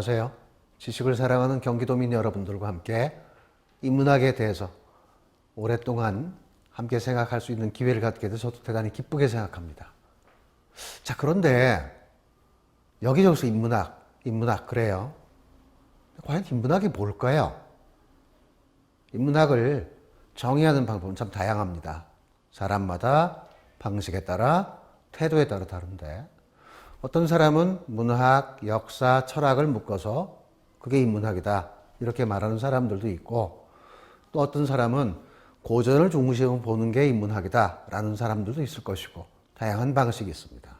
안녕하세요. 지식을 사랑하는 경기도민 여러분들과 함께 인문학에 대해서 오랫동안 함께 생각할 수 있는 기회를 갖게 돼서 저도 대단히 기쁘게 생각합니다. 자, 그런데 여기저기서 인문학 그래요. 과연 인문학이 뭘까요? 인문학을 정의하는 방법은 참 다양합니다. 사람마다 방식에 따라 태도에 따라 다른데 어떤 사람은 문학, 역사, 철학을 묶어서 그게 인문학이다 이렇게 말하는 사람들도 있고, 또 어떤 사람은 고전을 중시하고 보는 게 인문학이다 라는 사람들도 있을 것이고, 다양한 방식이 있습니다.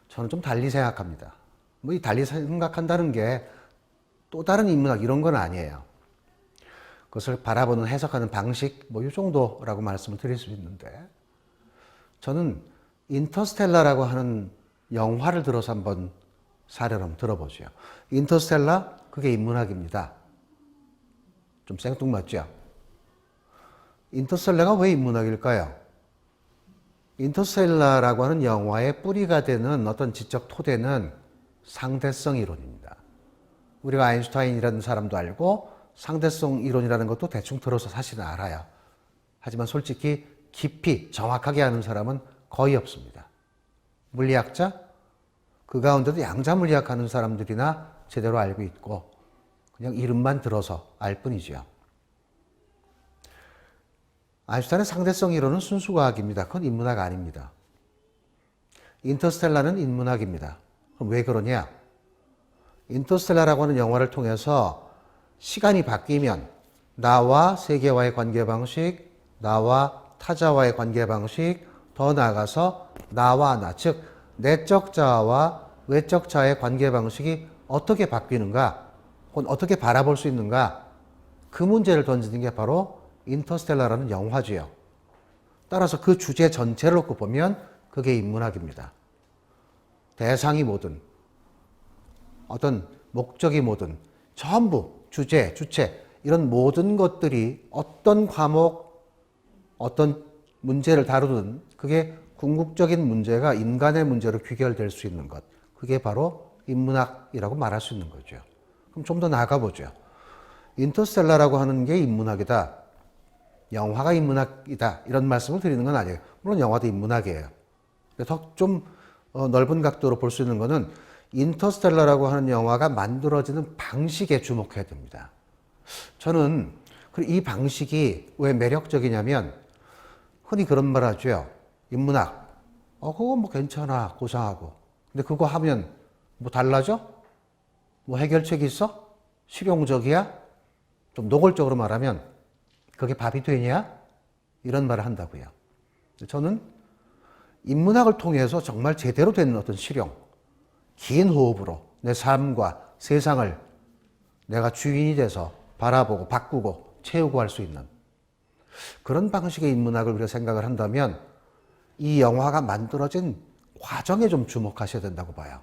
저는 좀 달리 생각합니다. 이 달리 생각한다는 게 또 다른 인문학 이런 건 아니에요. 그것을 바라보는, 해석하는 방식 이 정도라고 말씀을 드릴 수 있는데, 저는 인터스텔라라고 하는 영화를 들어서 한번 사례를 한번 들어보죠. 인터스텔라, 그게 인문학입니다. 좀 생뚱맞죠? 인터스텔라가 왜 인문학일까요? 인터스텔라라고 하는 영화의 뿌리가 되는 어떤 지적 토대는 상대성 이론입니다. 우리가 아인슈타인이라는 사람도 알고 상대성 이론이라는 것도 대충 들어서 사실은 알아요. 하지만 솔직히 깊이 정확하게 아는 사람은 거의 없습니다. 물리학자? 그 가운데도 양자물리학 하는 사람들이나 제대로 알고 있고 그냥 이름만 들어서 알 뿐이죠. 아인슈타인의 상대성 이론은 순수과학입니다. 그건 인문학 아닙니다. 인터스텔라는 인문학입니다. 그럼 왜 그러냐? 인터스텔라라고 하는 영화를 통해서 시간이 바뀌면 나와 세계와의 관계 방식, 나와 타자와의 관계 방식, 더 나아가서 나와 나, 즉 내적 자아와 외적 자아의 관계 방식이 어떻게 바뀌는가, 혹은 어떻게 바라볼 수 있는가, 그 문제를 던지는 게 바로 인터스텔라라는 영화지요. 따라서 그 주제 전체를 놓고 보면 그게 인문학입니다. 대상이 뭐든 어떤 목적이 뭐든 전부 주제, 주체 이런 모든 것들이 어떤 과목, 어떤 문제를 다루든 그게 궁극적인 문제가 인간의 문제로 귀결될 수 있는 것, 그게 바로 인문학이라고 말할 수 있는 거죠. 그럼 좀 더 나아가 보죠. 인터스텔라라고 하는 게 인문학이다, 영화가 인문학이다 이런 말씀을 드리는 건 아니에요. 물론 영화도 인문학이에요. 더 좀 넓은 각도로 볼 수 있는 거는 인터스텔라라고 하는 영화가 만들어지는 방식에 주목해야 됩니다. 저는 이 방식이 왜 매력적이냐면, 흔히 그런 말 하죠. 인문학, 그거 괜찮아, 고상하고. 근데 그거 하면 달라져? 해결책이 있어? 실용적이야? 좀 노골적으로 말하면 그게 밥이 되냐? 이런 말을 한다고요. 저는 인문학을 통해서 정말 제대로 된 어떤 실용, 긴 호흡으로 내 삶과 세상을 내가 주인이 돼서 바라보고 바꾸고 채우고 할 수 있는 그런 방식의 인문학을 우리가 생각을 한다면 이 영화가 만들어진 과정에 좀 주목하셔야 된다고 봐요.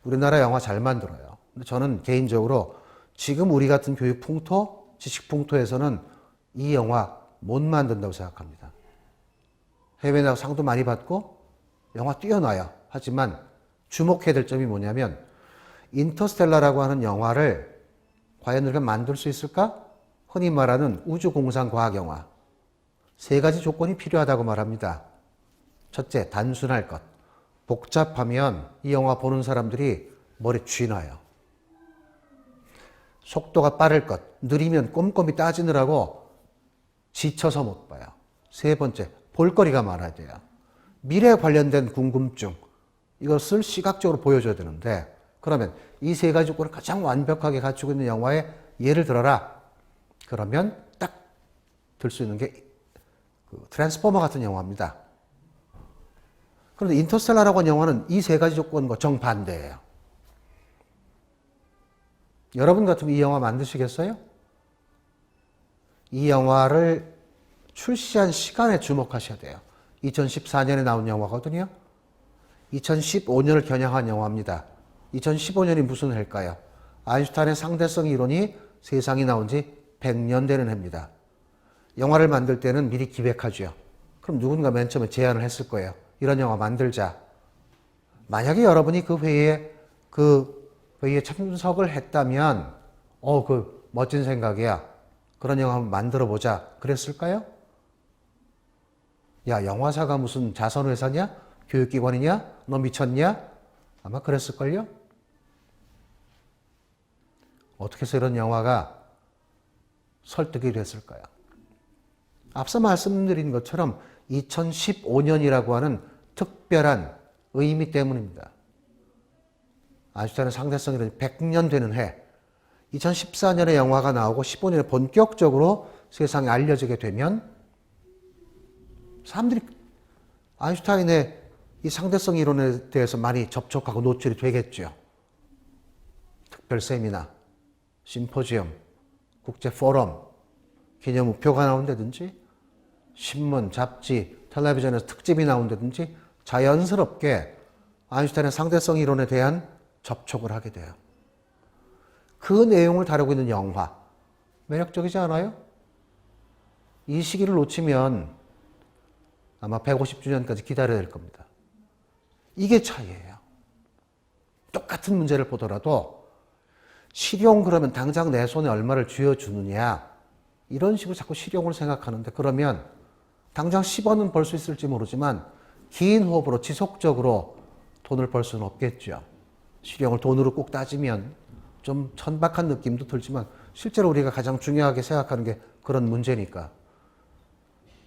우리나라 영화 잘 만들어요. 근데 저는 개인적으로 지금 우리 같은 교육 풍토, 지식 풍토에서는 이 영화 못 만든다고 생각합니다. 해외 나가 상도 많이 받고 영화 뛰어나요. 하지만 주목해야 될 점이 뭐냐면, 인터스텔라라고 하는 영화를 과연 우리가 만들 수 있을까? 흔히 말하는 우주공상 과학영화. 3가지 조건이 필요하다고 말합니다. 첫째, 단순할 것. 복잡하면 이 영화 보는 사람들이 머리 쥐나요. 속도가 빠를 것. 느리면 꼼꼼히 따지느라고 지쳐서 못 봐요. 3번째, 볼거리가 많아야 돼요. 미래에 관련된 궁금증, 이것을 시각적으로 보여줘야 되는데, 그러면 이 3가지 조건을 가장 완벽하게 갖추고 있는 영화에 예를 들어라. 그러면 딱 들 수 있는 게 트랜스포머 같은 영화입니다. 그런데 인터스텔라라고 하는 영화는 이 3가지 조건과 정반대예요. 여러분 같으면 이 영화 만드시겠어요? 이 영화를 출시한 시간에 주목하셔야 돼요. 2014년에 나온 영화거든요. 2015년을 겨냥한 영화입니다. 2015년이 무슨 해일까요? 아인슈타인의 상대성 이론이 세상에 나온 지 100년 되는 해입니다. 영화를 만들 때는 미리 기획하죠. 그럼 누군가 맨 처음에 제안을 했을 거예요. 이런 영화 만들자. 만약에 여러분이 그 회의에 그 거기에 참석을 했다면 그 멋진 생각이야. 그런 영화 한번 만들어보자. 그랬을까요? 야, 영화사가 무슨 자선회사냐? 교육기관이냐? 너 미쳤냐? 아마 그랬을걸요? 어떻게 해서 이런 영화가 설득이 됐을까요? 앞서 말씀드린 것처럼 2015년이라고 하는 특별한 의미 때문입니다. 아인슈타인의 상대성 이론이 100년 되는 해, 2014년에 영화가 나오고 15년에 본격적으로 세상에 알려지게 되면 사람들이 아인슈타인의 이 상대성 이론에 대해서 많이 접촉하고 노출이 되겠죠. 특별 세미나, 심포지엄, 국제 포럼, 기념 우표가 나온다든지 신문, 잡지, 텔레비전에서 특집이 나온다든지 자연스럽게 아인슈타인의 상대성 이론에 대한 접촉을 하게 돼요. 그 내용을 다루고 있는 영화, 매력적이지 않아요? 이 시기를 놓치면 아마 150주년까지 기다려야 될 겁니다. 이게 차이예요. 똑같은 문제를 보더라도 실용 그러면 당장 내 손에 얼마를 쥐어주느냐, 이런 식으로 자꾸 실용을 생각하는데, 그러면 당장 10원은 벌 수 있을지 모르지만 긴 호흡으로 지속적으로 돈을 벌 수는 없겠죠. 실용을 돈으로 꼭 따지면 좀 천박한 느낌도 들지만 실제로 우리가 가장 중요하게 생각하는 게 그런 문제니까.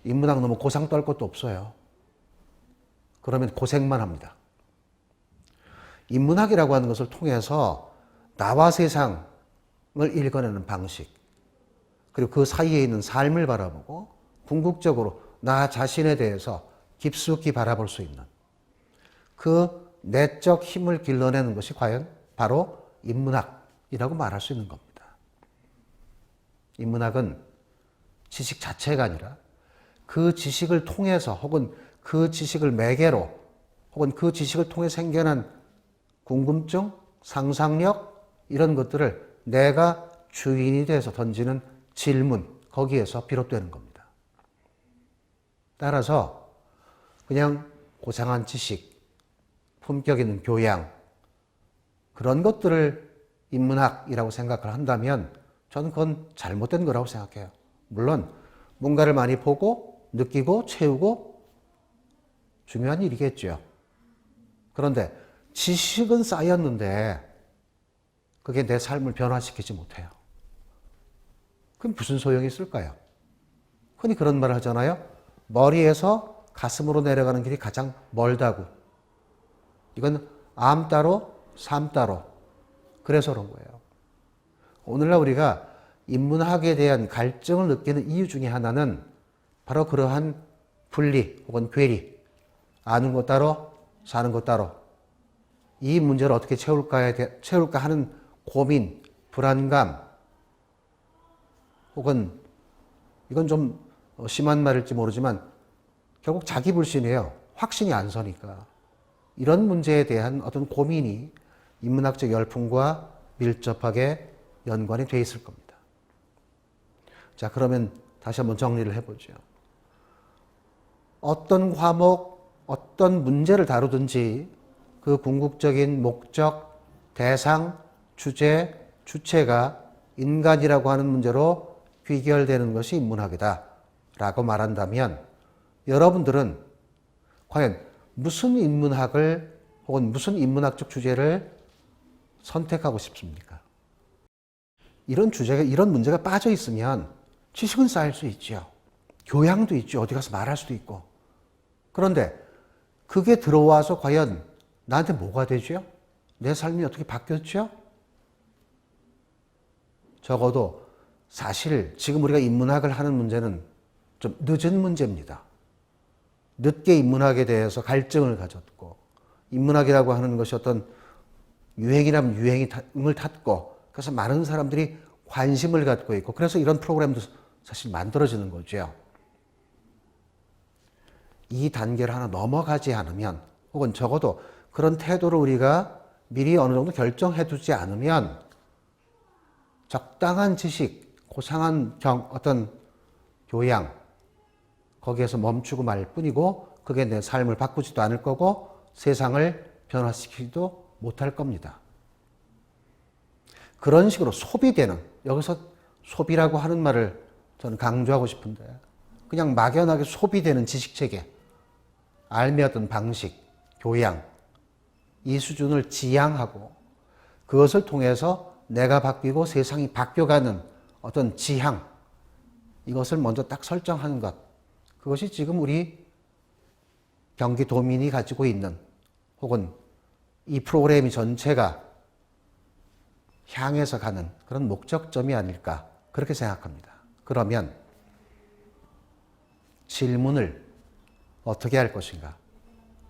인문학 너무 고상 떨 것도 없어요. 그러면 고생만 합니다. 인문학이라고 하는 것을 통해서 나와 세상을 읽어내는 방식, 그리고 그 사이에 있는 삶을 바라보고 궁극적으로 나 자신에 대해서 깊숙이 바라볼 수 있는 그 내적 힘을 길러내는 것이 과연 바로 인문학이라고 말할 수 있는 겁니다. 인문학은 지식 자체가 아니라 그 지식을 통해서, 혹은 그 지식을 매개로, 혹은 그 지식을 통해 생겨난 궁금증, 상상력, 이런 것들을 내가 주인이 돼서 던지는 질문, 거기에서 비롯되는 겁니다. 따라서 그냥 고상한 지식, 품격 있는 교양, 그런 것들을 인문학이라고 생각을 한다면 저는 그건 잘못된 거라고 생각해요. 물론 뭔가를 많이 보고 느끼고 채우고 중요한 일이겠죠. 그런데 지식은 쌓였는데 그게 내 삶을 변화시키지 못해요. 그럼 무슨 소용이 있을까요? 흔히 그런 말을 하잖아요. 머리에서 가슴으로 내려가는 길이 가장 멀다고. 이건 암 따로 삶 따로. 그래서 그런 거예요. 오늘날 우리가 인문학에 대한 갈증을 느끼는 이유 중에 하나는 바로 그러한 분리 혹은 괴리, 아는 것 따로 사는 것 따로, 이 문제를 어떻게 채울까 하는 고민, 불안감, 혹은 이건 좀 심한 말일지 모르지만 결국 자기 불신이에요. 확신이 안 서니까. 이런 문제에 대한 어떤 고민이 인문학적 열풍과 밀접하게 연관이 돼 있을 겁니다. 자, 그러면 다시 한번 정리를 해보죠. 어떤 과목, 어떤 문제를 다루든지 그 궁극적인 목적, 대상, 주제, 주체가 인간이라고 하는 문제로 귀결되는 것이 인문학이다 라고 말한다면 여러분들은 과연 무슨 인문학을 혹은 무슨 인문학적 주제를 선택하고 싶습니까? 이런 주제가, 이런 문제가 빠져 있으면 지식은 쌓일 수 있죠. 교양도 있죠. 어디 가서 말할 수도 있고. 그런데 그게 들어와서 과연 나한테 뭐가 되죠? 내 삶이 어떻게 바뀌었죠? 적어도 사실 지금 우리가 인문학을 하는 문제는 좀 늦은 문제입니다. 늦게 인문학에 대해서 갈증을 가졌고, 인문학이라고 하는 것이 어떤 유행이라면 유행을 탔고, 그래서 많은 사람들이 관심을 갖고 있고, 그래서 이런 프로그램도 사실 만들어지는 거죠. 이 단계를 하나 넘어가지 않으면, 혹은 적어도 그런 태도를 우리가 미리 어느 정도 결정해 두지 않으면 적당한 지식, 고상한 어떤 교양, 거기에서 멈추고 말 뿐이고 그게 내 삶을 바꾸지도 않을 거고 세상을 변화시키지도 못할 겁니다. 그런 식으로 소비되는, 여기서 소비라고 하는 말을 저는 강조하고 싶은데, 그냥 막연하게 소비되는 지식체계, 알매어떤 방식, 교양, 이 수준을 지향하고 그것을 통해서 내가 바뀌고 세상이 바뀌어가는 어떤 지향, 이것을 먼저 딱 설정하는 것, 그것이 지금 우리 경기도민이 가지고 있는, 혹은 이 프로그램이 전체가 향해서 가는 그런 목적점이 아닐까, 그렇게 생각합니다. 그러면 질문을 어떻게 할 것인가,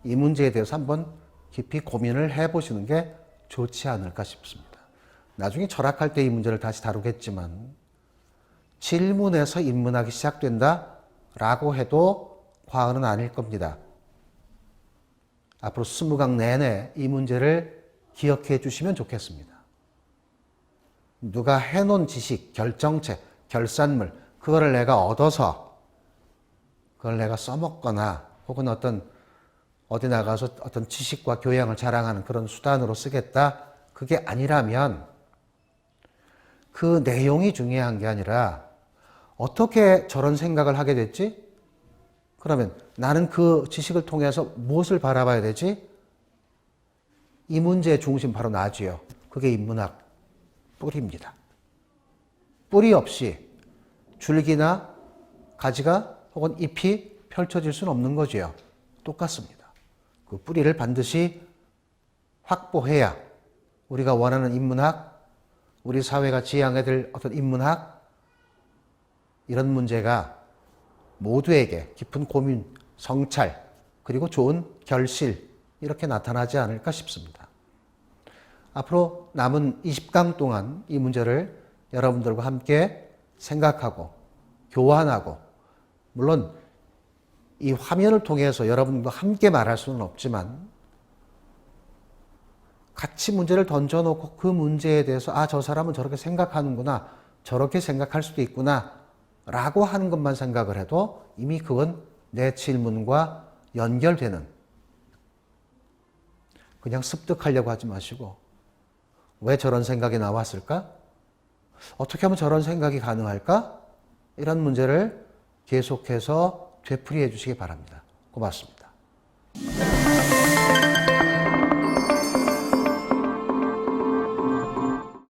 이 문제에 대해서 한번 깊이 고민을 해보시는 게 좋지 않을까 싶습니다. 나중에 철학할 때 이 문제를 다시 다루겠지만, 질문에서 인문학이 시작된다라고 해도 과언은 아닐 겁니다. 앞으로 20강 내내 이 문제를 기억해 주시면 좋겠습니다. 누가 해놓은 지식, 결정체, 결산물, 그거를 내가 얻어서 그걸 내가 써먹거나 혹은 어디 나가서 어떤 지식과 교양을 자랑하는 그런 수단으로 쓰겠다, 그게 아니라면 그 내용이 중요한 게 아니라 어떻게 저런 생각을 하게 됐지? 그러면 나는 그 지식을 통해서 무엇을 바라봐야 되지? 이 문제의 중심 바로 나지요. 그게 인문학 뿌리입니다. 뿌리 없이 줄기나 가지가 혹은 잎이 펼쳐질 수는 없는 거지요. 똑같습니다. 그 뿌리를 반드시 확보해야 우리가 원하는 인문학, 우리 사회가 지향해야 될 어떤 인문학, 이런 문제가 모두에게 깊은 고민, 성찰, 그리고 좋은 결실, 이렇게 나타나지 않을까 싶습니다. 앞으로 남은 20강 동안 이 문제를 여러분들과 함께 생각하고 교환하고, 물론 이 화면을 통해서 여러분과 함께 말할 수는 없지만 같이 문제를 던져놓고 그 문제에 대해서 저 사람은 저렇게 생각하는구나, 저렇게 생각할 수도 있구나 라고 하는 것만 생각을 해도 이미 그건 내 질문과 연결되는, 그냥 습득하려고 하지 마시고 왜 저런 생각이 나왔을까? 어떻게 하면 저런 생각이 가능할까? 이런 문제를 계속해서 되풀이해 주시기 바랍니다. 고맙습니다.